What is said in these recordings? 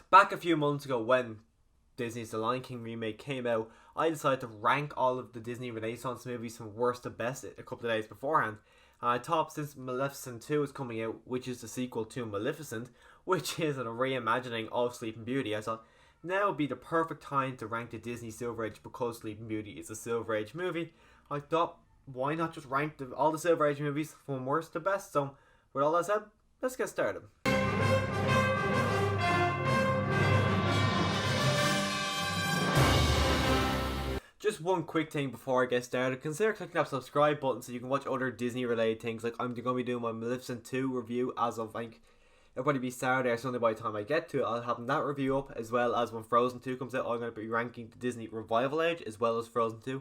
Back a few months ago when Disney's The Lion King remake came out, I decided to rank all of the Disney Renaissance movies from worst to best a couple of days beforehand. And I thought since Maleficent 2 is coming out, which is the sequel to Maleficent, which is a reimagining of Sleeping Beauty, I thought now would be the perfect time to rank the Disney Silver Age because Sleeping Beauty is a Silver Age movie. I thought, why not just rank all the Silver Age movies from worst to best? So, with all that said, let's get started. Just one quick thing before I get started. Consider clicking that subscribe button so you can watch other Disney related things. Like I'm going to be doing my Maleficent 2 review as of it'll probably be Saturday or Sunday by the time I get to it. I'll have that review up, as well as when Frozen 2 comes out. I'm going to be ranking the Disney Revival Age as well as Frozen 2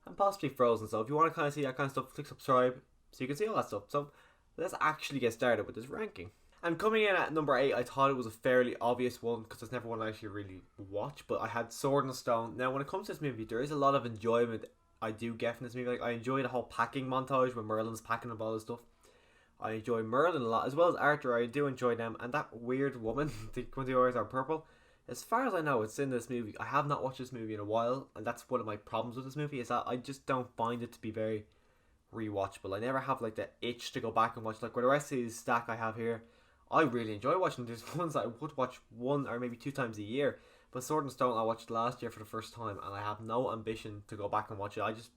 and possibly Frozen. So if you want to kind of see that kind of stuff, click subscribe so you can see all that stuff. So let's actually get started with this ranking. And coming in at number 8, I thought it was a fairly obvious one because it's never one I actually really watch, but I had Sword and Stone. Now, when it comes to this movie, there is a lot of enjoyment I do get from this movie. Like, I enjoy the whole packing montage when Merlin's packing up all this stuff. I enjoy Merlin a lot, as well as Arthur. I do enjoy them. And that weird woman, the 20 Hours Are Purple, as far as I know, it's in this movie. I have not watched this movie in a while, and that's one of my problems with this movie, is that I just don't find it to be very rewatchable. I never have, like, the itch to go back and watch. Like, with the rest of the stack I have here, I really enjoy watching. There's ones that I would watch one or maybe two times a year, but Sword and Stone I watched last year for the first time, and I have no ambition to go back and watch it.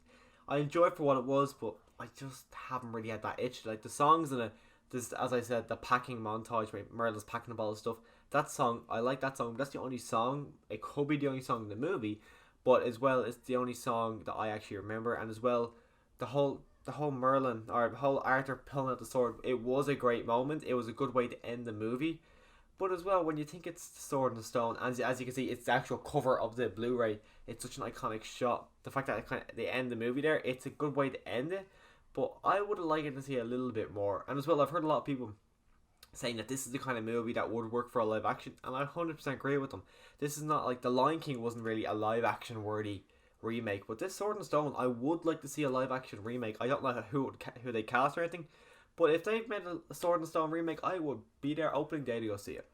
I enjoy it for what it was, but I just haven't really had that itch. Like the songs in it, this, as I said, the packing montage where Merlin's packing up all the stuff. That song, I like that song. But that's the only song. It could be the only song in the movie, but as well, it's the only song that I actually remember. And as well, the whole Merlin or the whole Arthur pulling out the sword, it was a great moment. It was a good way to end the movie. But as well, when you think it's Sword and Stone, as you can see, it's the actual cover of the Blu-ray. It's such an iconic shot. The fact that they end the movie there, it's a good way to end it. But I would have liked to see a little bit more. And as well, I've heard a lot of people saying that this is the kind of movie that would work for a live action, and I 100% agree with them. This is not like The Lion King wasn't really a live action worthy remake, but this Sword and Stone, I would like to see a live action remake. I don't know who they cast or anything, but if they've made a Sword and Stone remake, I would be there opening day to go see it.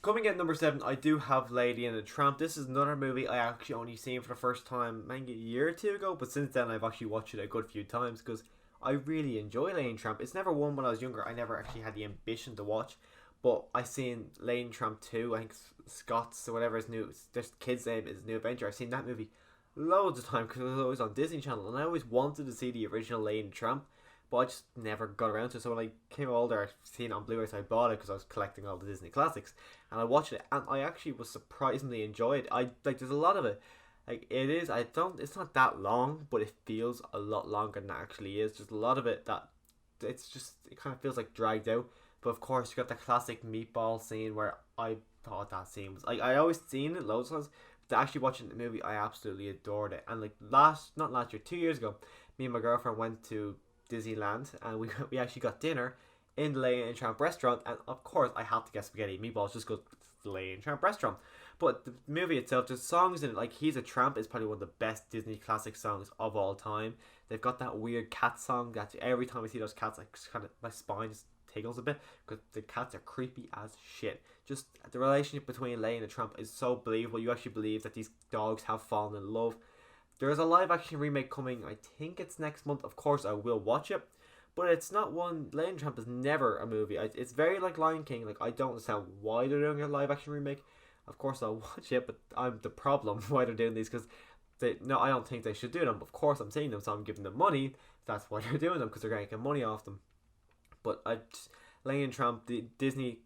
Coming in at number 7, I do have Lady and the Tramp. This is another movie I actually only seen for the first time maybe a year or two ago, but since then I've actually watched it a good few times because I really enjoy Lady and Tramp. It's never one when I was younger. I never actually had the ambition to watch, but I seen Lady and Tramp 2, I think Scott's or whatever his new, this kid's name is New Adventure. I've seen that movie loads of time because it was always on Disney Channel, and I always wanted to see the original Lady and Tramp, but I just never got around to it. So when I came older, I seen it on Blu-ray, so I bought it because I was collecting all the Disney classics, and I watched it, and I actually was surprisingly enjoyed it. There's a lot of it. Like it's not that long, but it feels a lot longer than it actually is. Just a lot of it that it kind of feels like dragged out. But of course, you got the classic meatball scene where I thought that scene was I always seen it loads of times. To actually watching the movie, I absolutely adored it. And like not last year, 2 years ago, me and my girlfriend went to Disneyland, and we actually got dinner in the Lady and Tramp restaurant, and of course I had to get spaghetti and meatballs just because it's the Lady and Tramp restaurant. But the movie itself, the songs in it, like He's a Tramp is probably one of the best Disney classic songs of all time. They've got that weird cat song that every time I see those cats, like kind of my spine just tingles a bit because the cats are creepy as shit. Just the relationship between Lady and the Tramp is so believable. You actually believe that these dogs have fallen in love. There is a live action remake coming. I think it's next month. Of course, I will watch it, but it's not one. Lady and the Tramp is never a movie. It's very like Lion King. Like I don't understand why they're doing a live action remake. Of course, I'll watch it, but I'm the problem why they're doing these because I don't think they should do them. Of course, I'm seeing them, so I'm giving them money. That's why they're doing them because they're going to get money off them. But Lady and Tramp, the Disney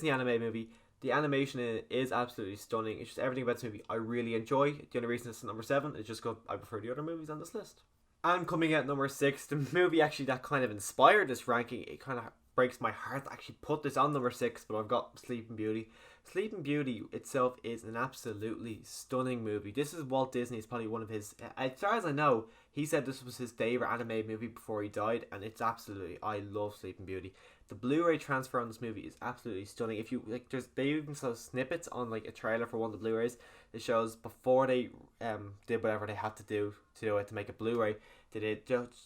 anime movie, the animation in it is absolutely stunning. It's just everything about this movie I really enjoy. The only reason it's number 7 is just because I prefer the other movies on this list. And coming at number 6, the movie actually that kind of inspired this ranking, it kind of breaks my heart to actually put this on number 6, but I've got Sleeping Beauty. Sleeping Beauty itself is an absolutely stunning movie. This is Walt Disney's probably one of his, as far as I know, he said this was his favourite animated movie before he died, and it's absolutely, I love Sleeping Beauty. The Blu-ray transfer on this movie is absolutely stunning. If you like, they even show snippets on like a trailer for one of the Blu-rays. It shows before they did whatever they had to do to make a Blu-ray. They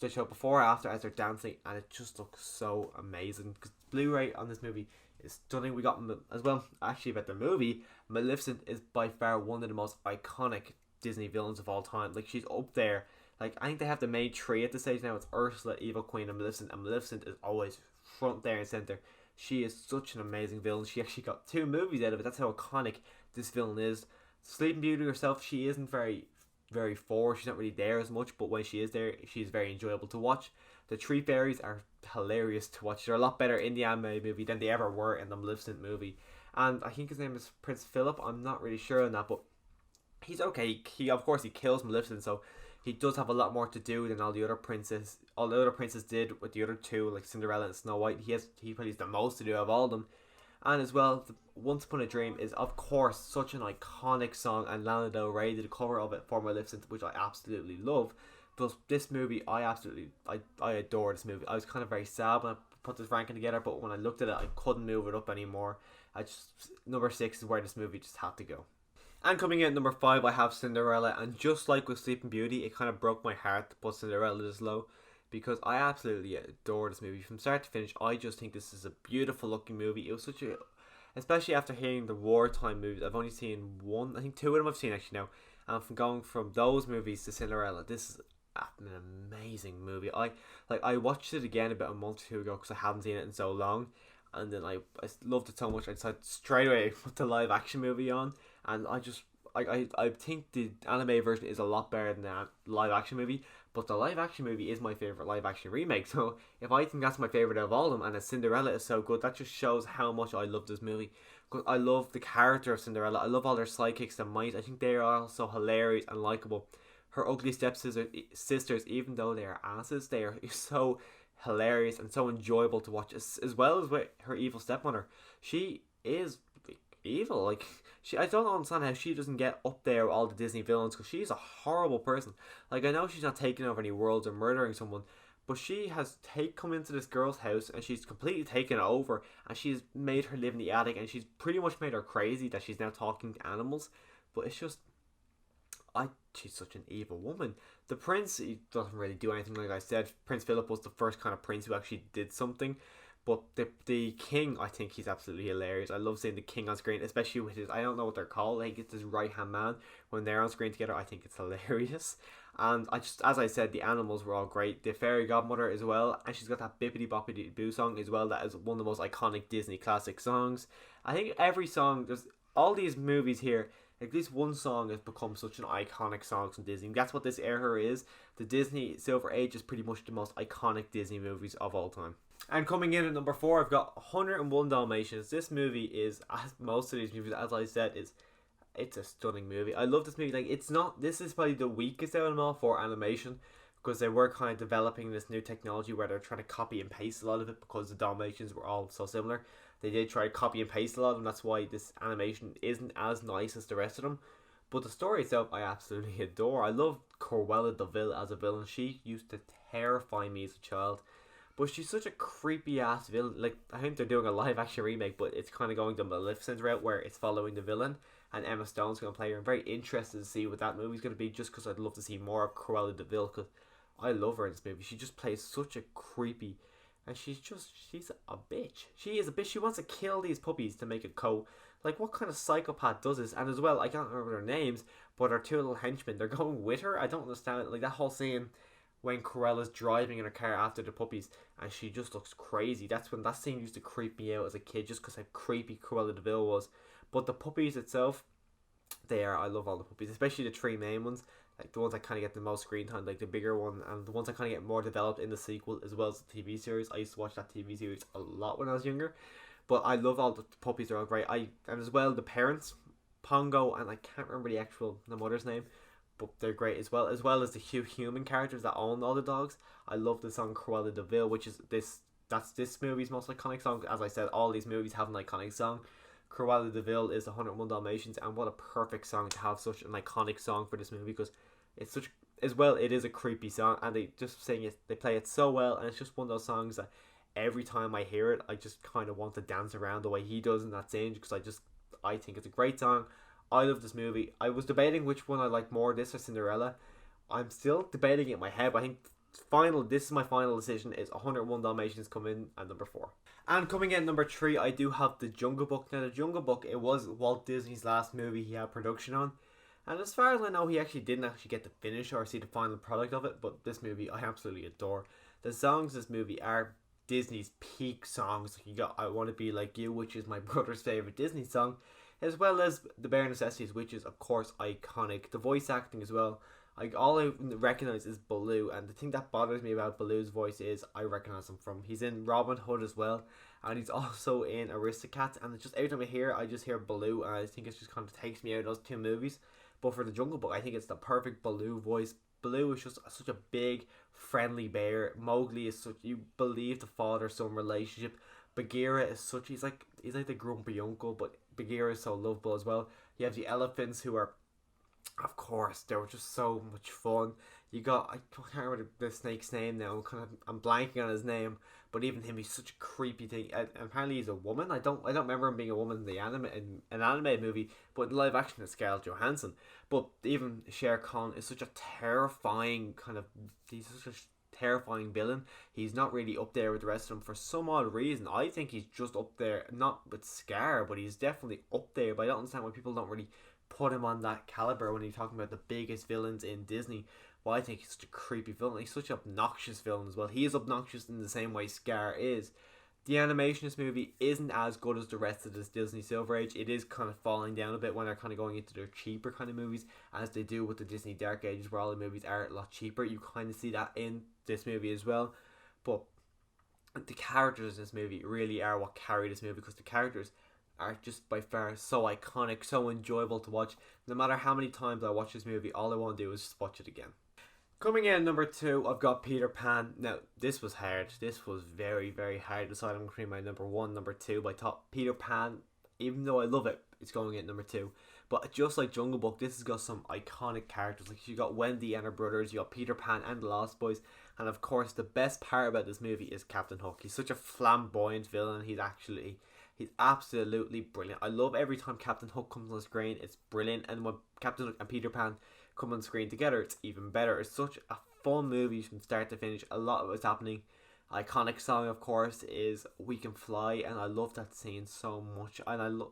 show before or after as they're dancing, and it just looks so amazing. Because Blu-ray on this movie is stunning. We got as well, actually, about the movie, Maleficent is by far one of the most iconic Disney villains of all time. Like, she's up there. Like, I think they have the main three at the stage now. It's Ursula, Evil Queen, and Maleficent is always front there and center. She is such an amazing villain. She actually got 2 movies out of it. That's how iconic this villain is. Sleeping Beauty herself, she isn't very forward. She's not really there as much, but when she is there, she's very enjoyable to watch. The Tree Fairies are hilarious to watch. They're a lot better in the anime movie than they ever were in the Maleficent movie. And I think his name is Prince Philip. I'm not really sure on that, but he's okay. He of course he kills Maleficent, so he does have a lot more to do than all the other princes. All the other princes did with the other two, like Cinderella and Snow White. He probably has the most to do of all of them. And as well, Once Upon a Dream is of course such an iconic song, and Lana Del Rey did a cover of it for Maleficent, which I absolutely love. But this movie, I adore this movie. I was kind of very sad when I put this ranking together, but when I looked at it, I couldn't move it up anymore. Number 6 is where this movie just had to go. And coming in at number 5, I have Cinderella, and just like with Sleeping Beauty, it kind of broke my heart to put Cinderella this low, because I absolutely adore this movie from start to finish. I just think this is a beautiful looking movie. It was such a, especially after hearing the wartime movies, I've only seen one, I think 2 of them I've seen actually now, and from going from those movies to Cinderella, this is an amazing movie. I watched it again about a month or 2 ago because I hadn't seen it in so long, and then I loved it so much I decided straight away to put the live action movie on, and I think the anime version is a lot better than the live action movie, but the live action movie is my favourite live action remake. So if I think that's my favourite of all of them, and a Cinderella is so good, that just shows how much I love this movie. Because I love the character of Cinderella. I love all their sidekicks and mice. I think they are all so hilarious and likable. Her ugly stepsisters, even though they are asses, they are so hilarious and so enjoyable to watch. As well as with her evil stepmother, she is evil. Like, I don't understand how she doesn't get up there with all the Disney villains, because she's a horrible person. Like, I know she's not taking over any worlds or murdering someone, but she has come into this girl's house and she's completely taken it over, and she's made her live in the attic, and she's pretty much made her crazy that she's now talking to animals. But it's just, she's such an evil woman. The prince, he doesn't really do anything. Like I said, Prince Philip was the first kind of prince who actually did something. But the king, I think he's absolutely hilarious. I love seeing the king on screen, especially with his, I don't know what they're called, I think it's his right hand man. When they're on screen together, I think it's hilarious. And as I said, the animals were all great. The fairy godmother as well, and she's got that bippity boppity boo song as well. That is one of the most iconic Disney classic songs. I think every song, there's all these movies here, at least one song has become such an iconic song from Disney. That's what this era is. The Disney Silver Age is pretty much the most iconic Disney movies of all time. And coming in at number 4, I've got 101 Dalmatians. This movie is, as most of these movies, as I said, it's a stunning movie. I love this movie. Like, this is probably the weakest out of them all for animation, because they were kind of developing this new technology where they're trying to copy and paste a lot of it, because the Dalmatians were all so similar. They did try to copy and paste a lot of them. That's why this animation isn't as nice as the rest of them. But the story itself, I absolutely adore. I love Cruella de Vil as a villain. She used to terrify me as a child. But she's such a creepy ass villain. Like, I think they're doing a live action remake, but it's kind of going the Maleficent route where it's following the villain, and Emma Stone's going to play her. I'm very interested to see what that movie's going to be, just because I'd love to see more of Cruella de Vil, because I love her in this movie. She just plays such a creepy, and she's a bitch. She is a bitch. She wants to kill these puppies to make a coat. Like, what kind of psychopath does this? And as well, I can't remember their names, but our 2 little henchmen, they're going with her. I don't understand it. Like, that whole scene when Corella's driving in her car after the puppies, and she just looks crazy. That's when that scene used to creep me out as a kid, just because how creepy Cruella de Vil was. But the puppies itself, I love all the puppies, especially the 3 main ones, like the ones that kind of get the most screen time, like the bigger one, and the ones that kind of get more developed in the sequel, as well as the TV series. I used to watch that TV series a lot when I was younger, but I love all the puppies. They're all great. And as well, the parents, Pongo, and I can't remember the mother's name, but they're great as well as the human characters that own all the dogs. I love the song Cruella de Vil, which is that's this movie's most iconic song. As I said, all these movies have an iconic song. Cruella de Vil is 101 Dalmatians, and what a perfect song to have such an iconic song for this movie, because it's such, as well, it is a creepy song, and they just sing it, they play it so well, and it's just one of those songs that every time I hear it, I just kind of want to dance around the way he does in that scene, because I think it's a great song. I love this movie. I was debating which one I like more, this or Cinderella. I'm still debating it in my head, but I think this is my final decision, is 101 Dalmatians coming at number 4. And coming in at number 3, I do have The Jungle Book. Now, The Jungle Book, it was Walt Disney's last movie he had production on. And as far as I know, he actually didn't actually get to finish or see the final product of it. But this movie, I absolutely adore. The songs in this movie are Disney's peak songs. You got I Want to Be Like You, which is my brother's favourite Disney song, as well as The Bare Necessities, which is, of course, iconic. The voice acting as well. All I recognise is Baloo, and the thing that bothers me about Baloo's voice is I recognise him from, he's in Robin Hood as well, and he's also in Aristocats, and it's just every time I just hear Baloo, and I think it just kind of takes me out of those two movies. But for The Jungle Book, I think it's the perfect Baloo voice. Baloo is just such a big, friendly bear. Mowgli is such, you believe the father-son relationship. Bagheera is such, he's like the grumpy uncle, but Bagheera is so lovable as well. You have the elephants, who are, of course, they were just so much fun. You got, I can't remember the snake's name now. I'm blanking on his name, but even him, he's such a creepy thing. And apparently, he's a woman. I don't remember him being a woman in the in an animated movie, but in live action, it's Scarlett Johansson. But even Shere Khan is such a terrifying he's such a terrifying villain. He's not really up there with the rest of them for some odd reason. I think he's just up there, not with Scar, but he's definitely up there. But I don't understand why people don't really put him on that caliber when you're talking about the biggest villains in Disney. Well, I think he's such a creepy villain. He's such an obnoxious villain as well. He is obnoxious in the same way Scar is. The animation of this movie isn't as good as the rest of this Disney Silver Age. It is kind of falling down a bit when they're kind of going into their cheaper kind of movies, as they do with the Disney Dark Ages, where all the movies are a lot cheaper. You kind of see that in this movie as well. But the characters in this movie really are what carry this movie, because the characters are just by far so iconic, so enjoyable to watch. No matter how many times I watch this movie, all I want to do is just watch it again. Coming in at number 2, I've got Peter Pan. Now, this was hard. This was very, very hard to decide on between my number 1, number 2. But I thought Peter Pan, even though I love it, it's going in number 2. But just like Jungle Book, this has got some iconic characters. Like, you got Wendy and her brothers, you got Peter Pan and the Lost Boys. And of course, the best part about this movie is Captain Hook. He's such a flamboyant villain. He's absolutely brilliant. I love every time Captain Hook comes on the screen. It's brilliant. And when Captain Hook and Peter Pan come on screen together, it's even better. It's such a fun movie from start to finish. A lot of it's happening. Iconic song, of course, is We Can Fly, and I love that scene so much. And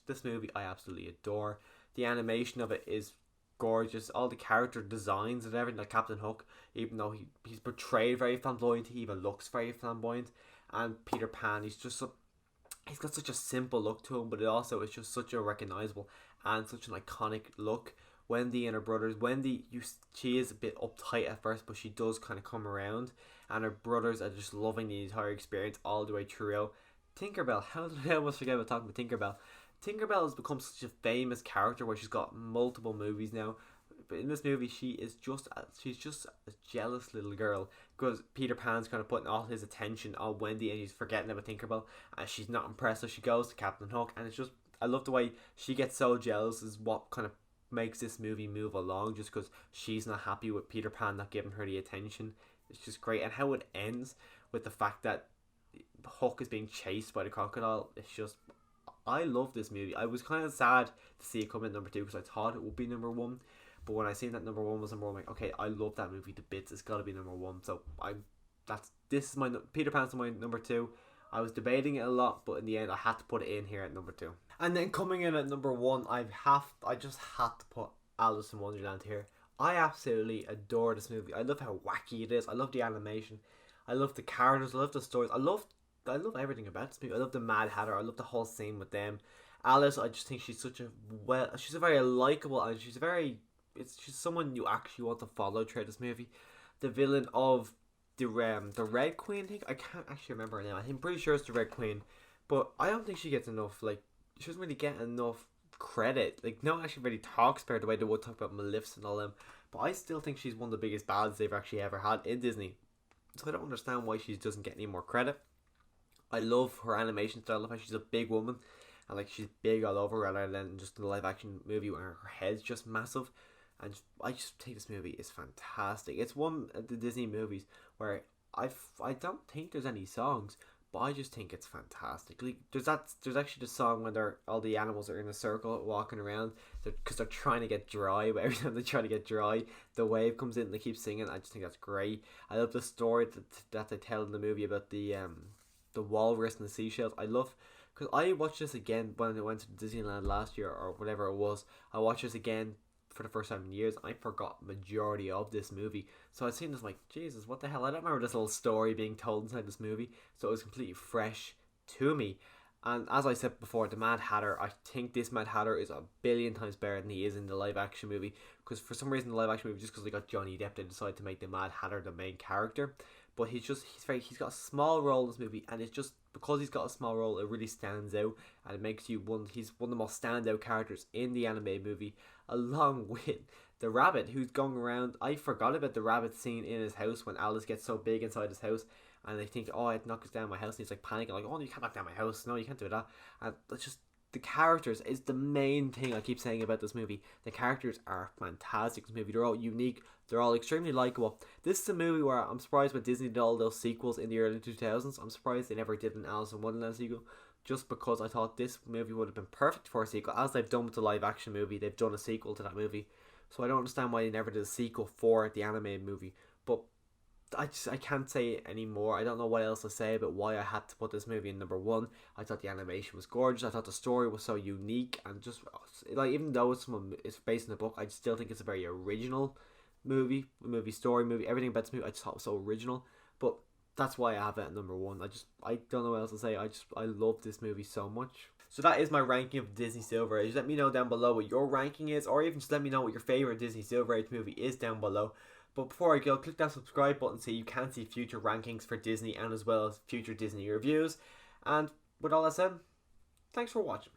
this movie I absolutely adore. The animation of it is gorgeous. All the character designs and everything, like Captain Hook, even though he's portrayed very flamboyant, he even looks very flamboyant. And Peter Pan, he's got such a simple look to him, but it also is just such a recognizable and such an iconic look. Wendy and her brothers. Wendy, she is a bit uptight at first, but she does kind of come around, and her brothers are just loving the entire experience all the way through. Tinkerbell, how did I almost forget about talking about Tinkerbell? Tinkerbell has become such a famous character where she's got multiple movies now. But in this movie, she's just a jealous little girl, because Peter Pan's kind of putting all his attention on Wendy, and he's forgetting about Tinkerbell, and she's not impressed. So she goes to Captain Hook, and it's just, I love the way she gets so jealous, is what kind of makes this movie move along, just because she's not happy with Peter Pan not giving her the attention. It's just great. And how it ends with the fact that Hook is being chased by the crocodile, it's just, I love this movie. I was kind of sad to see it come in number 2, because I thought it would be number 1, but when I seen that number 1 was number 1, I'm like, okay, I love that movie to bits, it's got to be number 1. So this is my Peter Pan's my number 2. I was debating it a lot, but in the end I had to put it in here at number 2. And then coming in at number 1, I just had to put Alice in Wonderland here. I absolutely adore this movie. I love how wacky it is. I love the animation. I love the characters. I love the stories. I love everything about this movie. I love the Mad Hatter. I love the whole scene with them. Alice, I just think she's she's a very likable, and she's someone you actually want to follow throughout this movie. The villain of the Red Queen, I think, I can't actually remember her name. I'm pretty sure it's the Red Queen, but I don't think she gets enough, she doesn't really get enough credit. No one actually really talks about her the way they would talk about Maleficent and all them, but I still think she's one of the biggest bads they've actually ever had in Disney. So I don't understand why she doesn't get any more credit. I love her animation style. I love how she's a big woman, and she's big all over, rather than just in the live action movie where her head's just massive. And I just think this movie is fantastic. It's one of the Disney movies where I don't think there's any songs, but I just think it's fantastic. Like, there's actually the song when all the animals are in a circle walking around because they're trying to get dry, but every time they try to get dry, the wave comes in and they keep singing. I just think that's great. I love the story that they tell in the movie about the walrus and the seashells. I love, because I watched this again when I went to Disneyland last year or whatever it was. I watched this again for the first time in years. I forgot majority of this movie, so I'd seen this like, Jesus, what the hell? I don't remember this little story being told inside this movie, so it was completely fresh to me. And as I said before, the Mad Hatter, I think this Mad Hatter is a billion times better than he is in the live action movie, because for some reason the live action movie, just because they got Johnny Depp, they decided to make the Mad Hatter the main character. But he's got a small role in this movie, and it's just because he's got a small role, it really stands out, and it makes he's one of the most standout characters in the animated movie, along with the rabbit who's going around. I forgot about the rabbit scene in his house when Alice gets so big inside his house, and they think, oh, it knocks down my house, and he's like panicking, like, oh, you can't knock down my house, no, you can't do that. And it's just, the characters is the main thing I keep saying about this movie. The characters are fantastic in this movie. They're all unique. They're all extremely likable. This is a movie where I'm surprised when Disney did all those sequels in the early 2000s. I'm surprised they never did an Alice in Wonderland sequel, just because I thought this movie would have been perfect for a sequel. As they've done with the live action movie, they've done a sequel to that movie. So I don't understand why they never did a sequel for the animated movie. But I can't say any more. I don't know what else to say about why I had to put this movie in number one. I thought the animation was gorgeous. I thought the story was so unique, and just like, even though it's based in a book, I still think it's a very original movie, everything about this movie I just thought was so original. But that's why I have it at number one. I don't know what else to say. I love this movie so much. So that is my ranking of Disney Silver Age. Let me know down below what your ranking is, or even just let me know what your favorite Disney Silver Age movie is down below. But before I go, click that subscribe button so you can see future rankings for Disney and as well as future Disney reviews. And with all that said, thanks for watching.